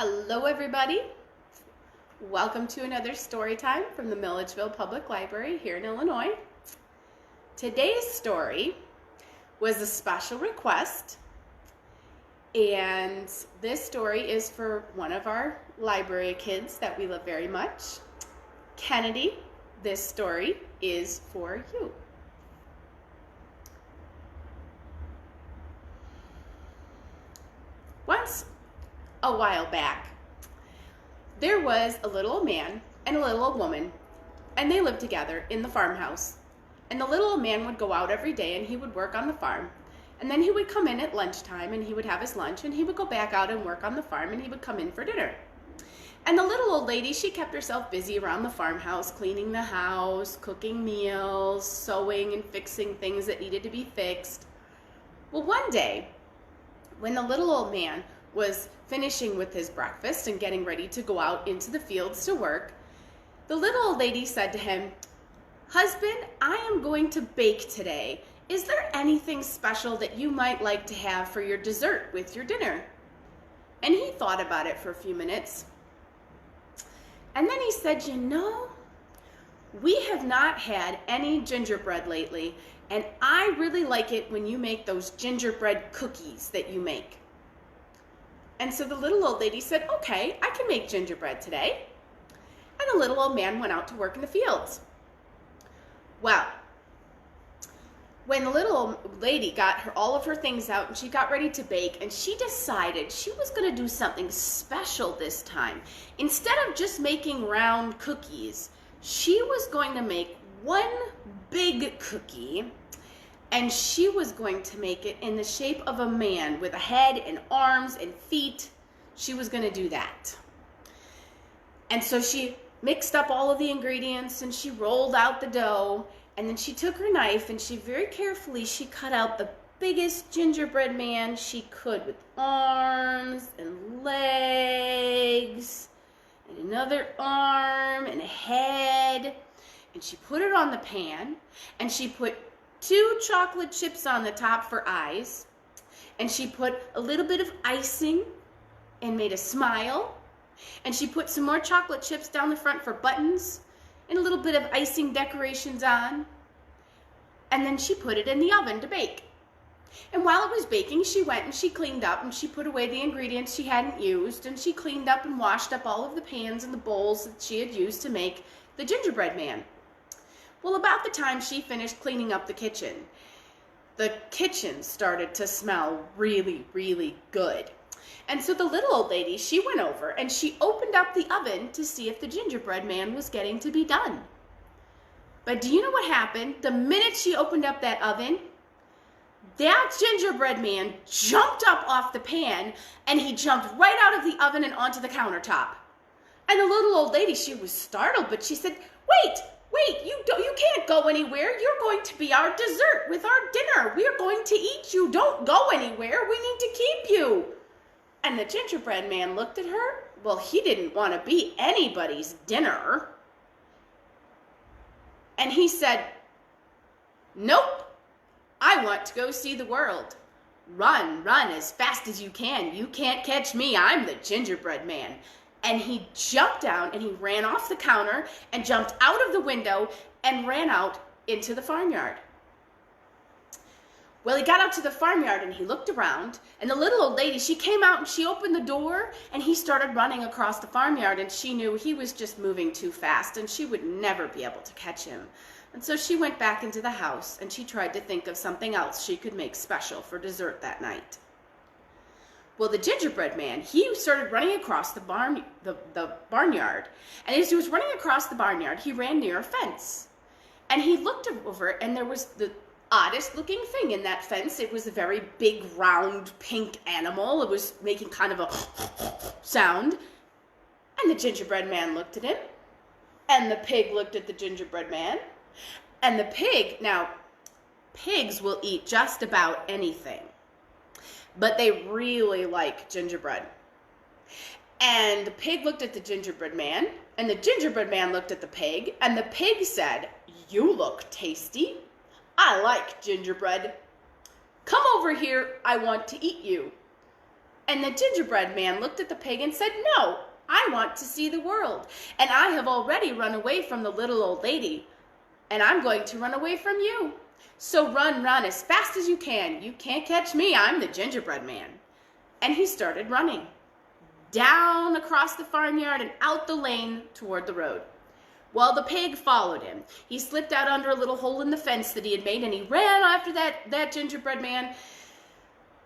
Hello everybody. Welcome to another story time from the Milledgeville Public Library here in Illinois. Today's story was a special request, and this story is for one of our library kids that we love very much. Kennedy, this story is for you. Once a while back, there was a little old man and a little old woman, and they lived together in the farmhouse. And the little old man would go out every day and he would work on the farm. And then he would come in at lunchtime and he would have his lunch and he would go back out and work on the farm and he would come in for dinner. And the little old lady, she kept herself busy around the farmhouse, cleaning the house, cooking meals, sewing and fixing things that needed to be fixed. Well, one day, when the little old man was finishing with his breakfast and getting ready to go out into the fields to work, the little old lady said to him, "Husband, I am going to bake today. Is there anything special that you might like to have for your dessert with your dinner?" And he thought about it for a few minutes. And then he said, we have not had any gingerbread lately, and I really like it when you make those gingerbread cookies that you make." And so the little old lady said, "Okay, I can make gingerbread today." And the little old man went out to work in the fields. Well, when the little old lady got all of her things out and she got ready to bake, and she decided she was going to do something special this time. Instead of just making round cookies, she was going to make one big cookie, and she was going to make it in the shape of a man with a head and arms and feet. She was going to do that. And so she mixed up all of the ingredients and she rolled out the dough, and then she took her knife and she very carefully, she cut out the biggest gingerbread man she could, with arms and legs and another arm and a head. And she put it on the pan, and she put 2 chocolate chips on the top for eyes, and she put a little bit of icing and made a smile, and she put some more chocolate chips down the front for buttons and a little bit of icing decorations on, and then she put it in the oven to bake. And while it was baking, she went and she cleaned up and she put away the ingredients she hadn't used, and she cleaned up and washed up all of the pans and the bowls that she had used to make the gingerbread man. Well, about the time she finished cleaning up the kitchen started to smell really, really good. And so the little old lady, she went over and she opened up the oven to see if the gingerbread man was getting to be done. But do you know what happened? The minute she opened up that oven, that gingerbread man jumped up off the pan, and he jumped right out of the oven and onto the countertop. And the little old lady, she was startled, but she said, Wait, you can't go anywhere. You're going to be our dessert with our dinner. We are going to eat you. Don't go anywhere. We need to keep you." And the gingerbread man looked at her. Well, he didn't want to be anybody's dinner. And he said, "Nope. I want to go see the world. Run as fast as you can. You can't catch me. I'm the gingerbread man." And he jumped down and he ran off the counter and jumped out of the window and ran out into the farmyard. Well, he got out to the farmyard and he looked around, and the little old lady, she came out and she opened the door, and he started running across the farmyard, and she knew he was just moving too fast and she would never be able to catch him. And so she went back into the house and she tried to think of something else she could make special for dessert that night. Well, the gingerbread man, he started running across the barnyard. And as he was running across the barnyard, he ran near a fence. And he looked over, and there was the oddest looking thing in that fence. It was a very big, round, pink animal. It was making kind of a sound. And the gingerbread man looked at him. And the pig looked at the gingerbread man. And the pig, now, pigs will eat just about anything, but they really like gingerbread. And the pig looked at the gingerbread man, and the gingerbread man looked at the pig, and the pig said, "You look tasty. I like gingerbread. Come over here, I want to eat you." And the gingerbread man looked at the pig and said, "No, I want to see the world. And I have already run away from the little old lady. And I'm going to run away from you. So run, run as fast as you can. You can't catch me. I'm the gingerbread man." And he started running down across the farmyard and out the lane toward the road. Well, the pig followed him. He slipped out under a little hole in the fence that he had made, and he ran after that gingerbread man.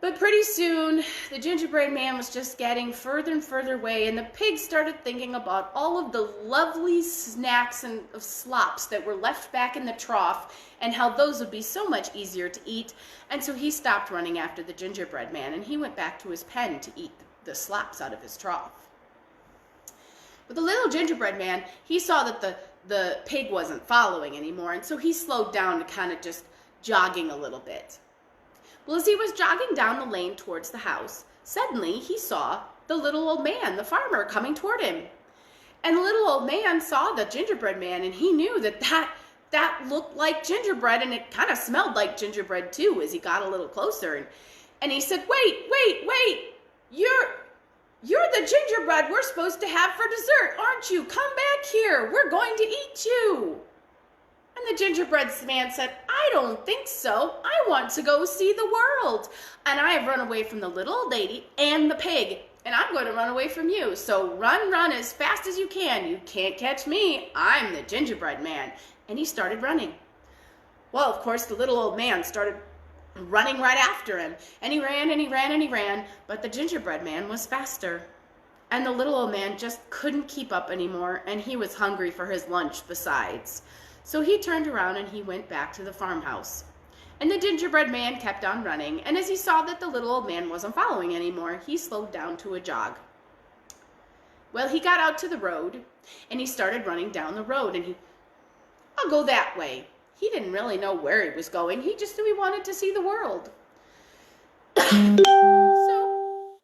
But pretty soon, the gingerbread man was just getting further and further away, and the pig started thinking about all of the lovely snacks and slops that were left back in the trough, and how those would be so much easier to eat. And so he stopped running after the gingerbread man, and he went back to his pen to eat the slops out of his trough. But the little gingerbread man, he saw that the pig wasn't following anymore, and so he slowed down to kind of just jogging a little bit. Well, as he was jogging down the lane towards the house, suddenly he saw the little old man, the farmer, coming toward him. And the little old man saw the gingerbread man, and he knew that looked like gingerbread, and it kind of smelled like gingerbread too as he got a little closer. And he said, "Wait, you're the gingerbread we're supposed to have for dessert, aren't you? Come back here. We're going to eat you." And the gingerbread man said, "I don't think so. I want to go see the world. And I have run away from the little old lady and the pig, and I'm going to run away from you. So run, run as fast as you can. You can't catch me. I'm the gingerbread man." And he started running. Well, of course, the little old man started running right after him. And he ran and he ran and he ran, but the gingerbread man was faster. And the little old man just couldn't keep up anymore, and he was hungry for his lunch besides. So he turned around and he went back to the farmhouse. And the gingerbread man kept on running, and as he saw that the little old man wasn't following anymore, he slowed down to a jog. Well, he got out to the road, and he started running down the road, and I'll go that way. He didn't really know where he was going. He just knew he wanted to see the world. So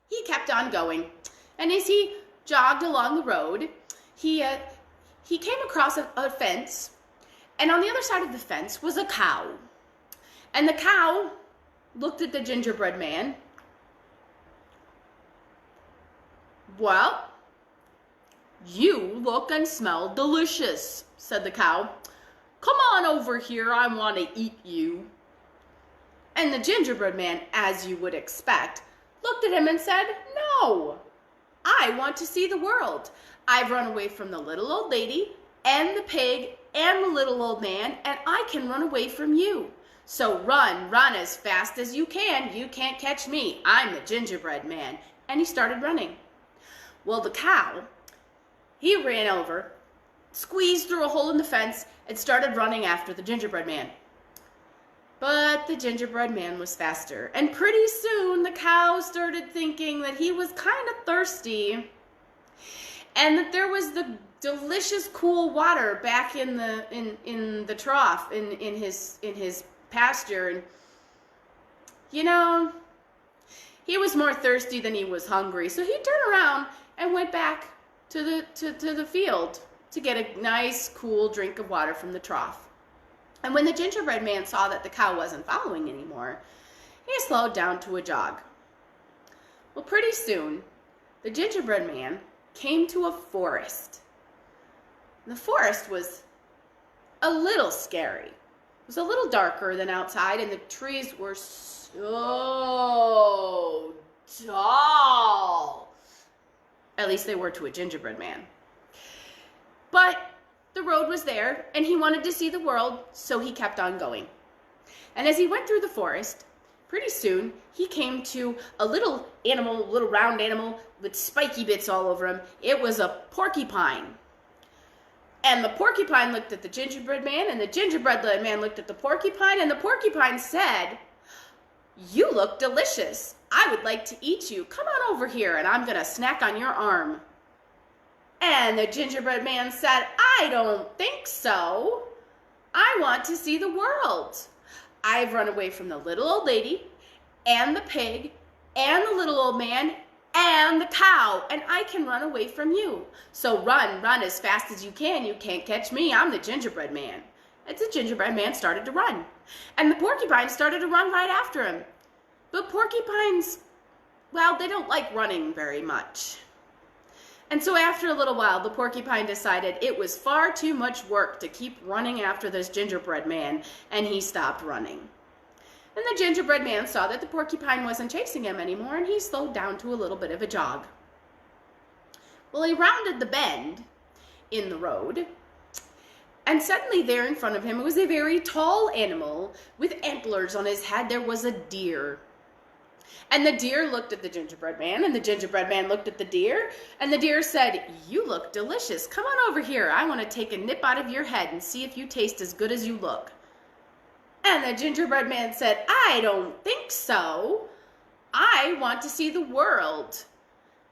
he kept on going. And as he jogged along the road, he came across a fence. And on the other side of the fence was a cow. And the cow looked at the gingerbread man. "Well, you look and smell delicious," said the cow. "Come on over here, I want to eat you." And the gingerbread man, as you would expect, looked at him and said, "No, I want to see the world. I've run away from the little old lady and the pig and the little old man, and I can run away from you. So run, run as fast as you can. You can't catch me. I'm the gingerbread man." And he started running. Well, the cow, he ran over, squeezed through a hole in the fence, and started running after the gingerbread man. But the gingerbread man was faster, and pretty soon the cow started thinking that he was kind of thirsty, and that there was the delicious cool water back in the trough in his pasture. And you know, he was more thirsty than he was hungry, so he turned around and went back to the field to get a nice cool drink of water from the trough. And when the gingerbread man saw that the cow wasn't following anymore, he slowed down to a jog. Well, pretty soon, the gingerbread man came to a forest. The forest was a little scary. It was a little darker than outside, and the trees were so tall. At least they were to a gingerbread man. But the road was there, and he wanted to see the world, so he kept on going. And as he went through the forest, pretty soon he came to a little animal, a little round animal with spiky bits all over him. It was a porcupine. And the porcupine looked at the gingerbread man, and the gingerbread man looked at the porcupine, and the porcupine said, "You look delicious. I would like to eat you. Come on over here, and I'm going to snack on your arm." And the gingerbread man said, "I don't think so. I want to see the world. I've run away from the little old lady and the pig and the little old man and the cow, and I can run away from you. So run, run as fast as you can. You can't catch me. I'm the gingerbread man." And the gingerbread man started to run. And the porcupine started to run right after him. But Porcupine's well, they don't like running very much. And so after a little while, the porcupine decided it was far too much work to keep running after this gingerbread man, and he stopped running. And the gingerbread man saw that the porcupine wasn't chasing him anymore, and he slowed down to a little bit of a jog. Well, he rounded the bend in the road, and suddenly there in front of him was a very tall animal with antlers on his head. There was a deer. And the deer looked at the gingerbread man, and the gingerbread man looked at the deer, and the deer said, "You look delicious. Come on over here. I want to take a nip out of your head and see if you taste as good as you look." And the gingerbread man said, "I don't think so. I want to see the world.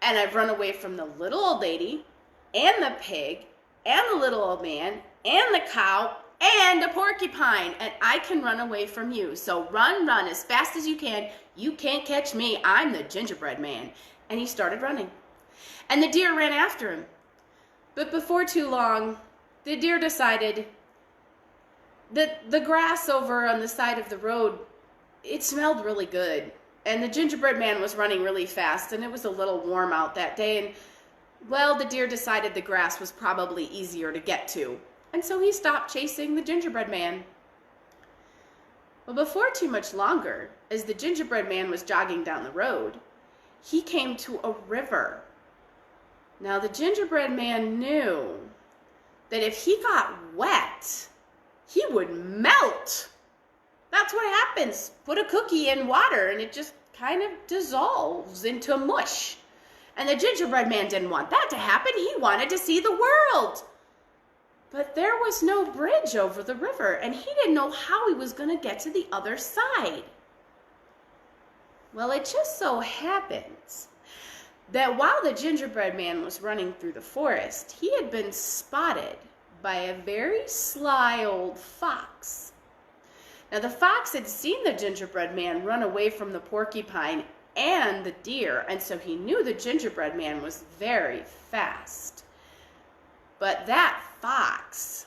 And I've run away from the little old lady, and the pig, and the little old man, and the cow, and a porcupine, and I can run away from you. So run as fast as you can. You can't catch me. I'm the gingerbread man." And he started running. And the deer ran after him. But before too long, the deer decided that the grass over on the side of the road, it smelled really good. And the gingerbread man was running really fast, and it was a little warm out that day. And, well, the deer decided the grass was probably easier to get to. And so he stopped chasing the gingerbread man. Well, before too much longer, as the gingerbread man was jogging down the road, he came to a river. Now, the gingerbread man knew that if he got wet, he would melt. That's what happens. Put a cookie in water and it just kind of dissolves into mush. And the gingerbread man didn't want that to happen. He wanted to see the world. But there was no bridge over the river, and he didn't know how he was going to get to the other side. Well, it just so happens that while the gingerbread man was running through the forest, he had been spotted by a very sly old fox. Now, the fox had seen the gingerbread man run away from the porcupine and the deer, and so he knew the gingerbread man was very fast. But that fox,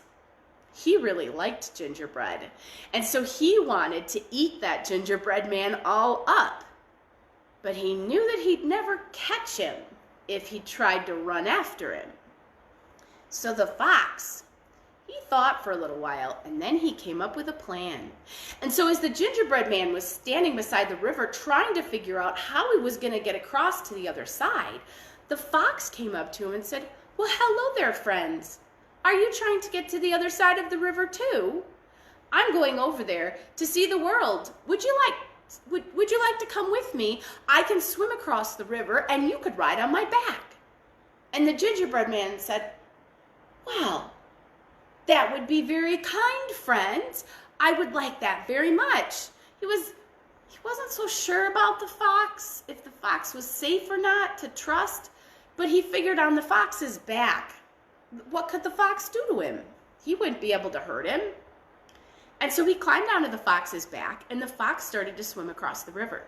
he really liked gingerbread, and so he wanted to eat that gingerbread man all up. But he knew that he'd never catch him if he tried to run after him. So the fox, he thought for a little while, and then he came up with a plan. And so as the gingerbread man was standing beside the river trying to figure out how he was going to get across to the other side, the fox came up to him and said, "Well, hello there, friends. Are you trying to get to the other side of the river too? I'm going over there to see the world. Would you like to come with me? I can swim across the river and you could ride on my back." And the gingerbread man said, "Well, that would be very kind, friends. I would like that very much." He wasn't so sure about the fox, if the fox was safe or not to trust, but he figured on the fox's back. What could the fox do to him? He wouldn't be able to hurt him. And so he climbed onto the fox's back, and the fox started to swim across the river.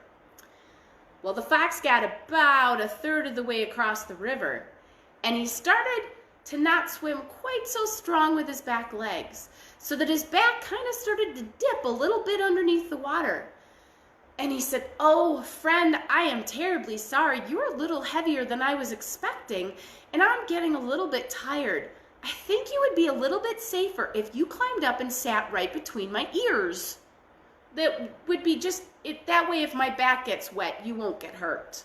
Well, the fox got about a third of the way across the river, and he started to not swim quite so strong with his back legs, so that his back kind of started to dip a little bit underneath the water. And he said, "Oh, friend, I am terribly sorry. You're a little heavier than I was expecting, and I'm getting a little bit tired. I think you would be a little bit safer if you climbed up and sat right between my ears. That would be that way if my back gets wet, you won't get hurt."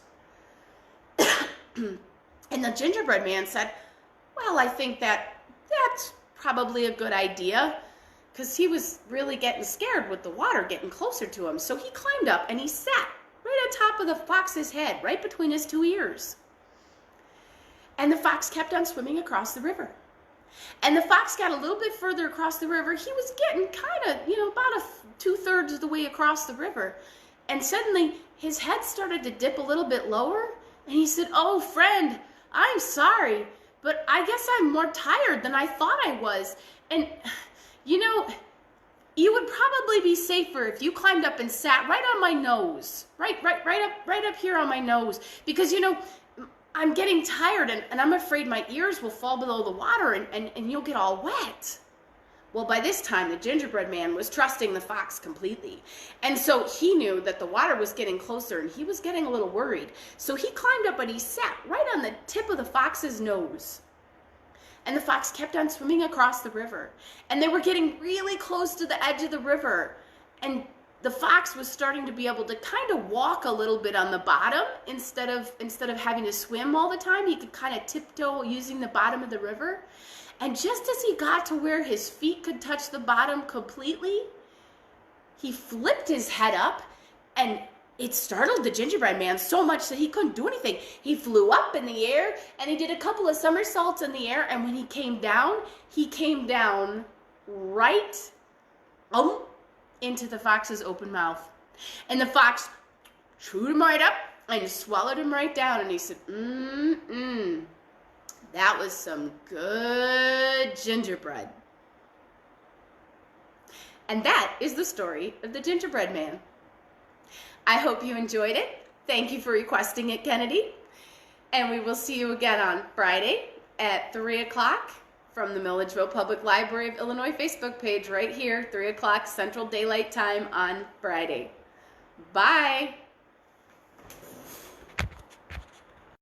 And the gingerbread man said, "Well, I think that's probably a good idea," because he was really getting scared with the water getting closer to him. So he climbed up and he sat right on top of the fox's head, right between his two ears. And the fox kept on swimming across the river. And the fox got a little bit further across the river. He was getting kind of, about 2/3 of the way across the river. And suddenly his head started to dip a little bit lower. And he said, "Oh, friend, I'm sorry, but I guess I'm more tired than I thought I was. And, you would probably be safer if you climbed up and sat right on my nose, right up here on my nose, because, I'm getting tired and I'm afraid my ears will fall below the water and you'll get all wet." Well, by this time, the gingerbread man was trusting the fox completely. And so he knew that the water was getting closer and he was getting a little worried. So he climbed up and he sat right on the tip of the fox's nose. And the fox kept on swimming across the river. And they were getting really close to the edge of the river. And the fox was starting to be able to kind of walk a little bit on the bottom instead of having to swim all the time. He could kind of tiptoe using the bottom of the river. And just as he got to where his feet could touch the bottom completely, he flipped his head up, and it startled the gingerbread man so much that he couldn't do anything. He flew up in the air, and he did a couple of somersaults in the air, and when he came down right into the fox's open mouth. And the fox chewed him right up and swallowed him right down, and he said, that was some good gingerbread. And that is the story of the gingerbread man. I hope you enjoyed it. Thank you for requesting it, Kennedy. And we will see you again on Friday at 3 o'clock from the Milledgeville Public Library of Illinois Facebook page right here, 3 o'clock Central Daylight Time on Friday. Bye.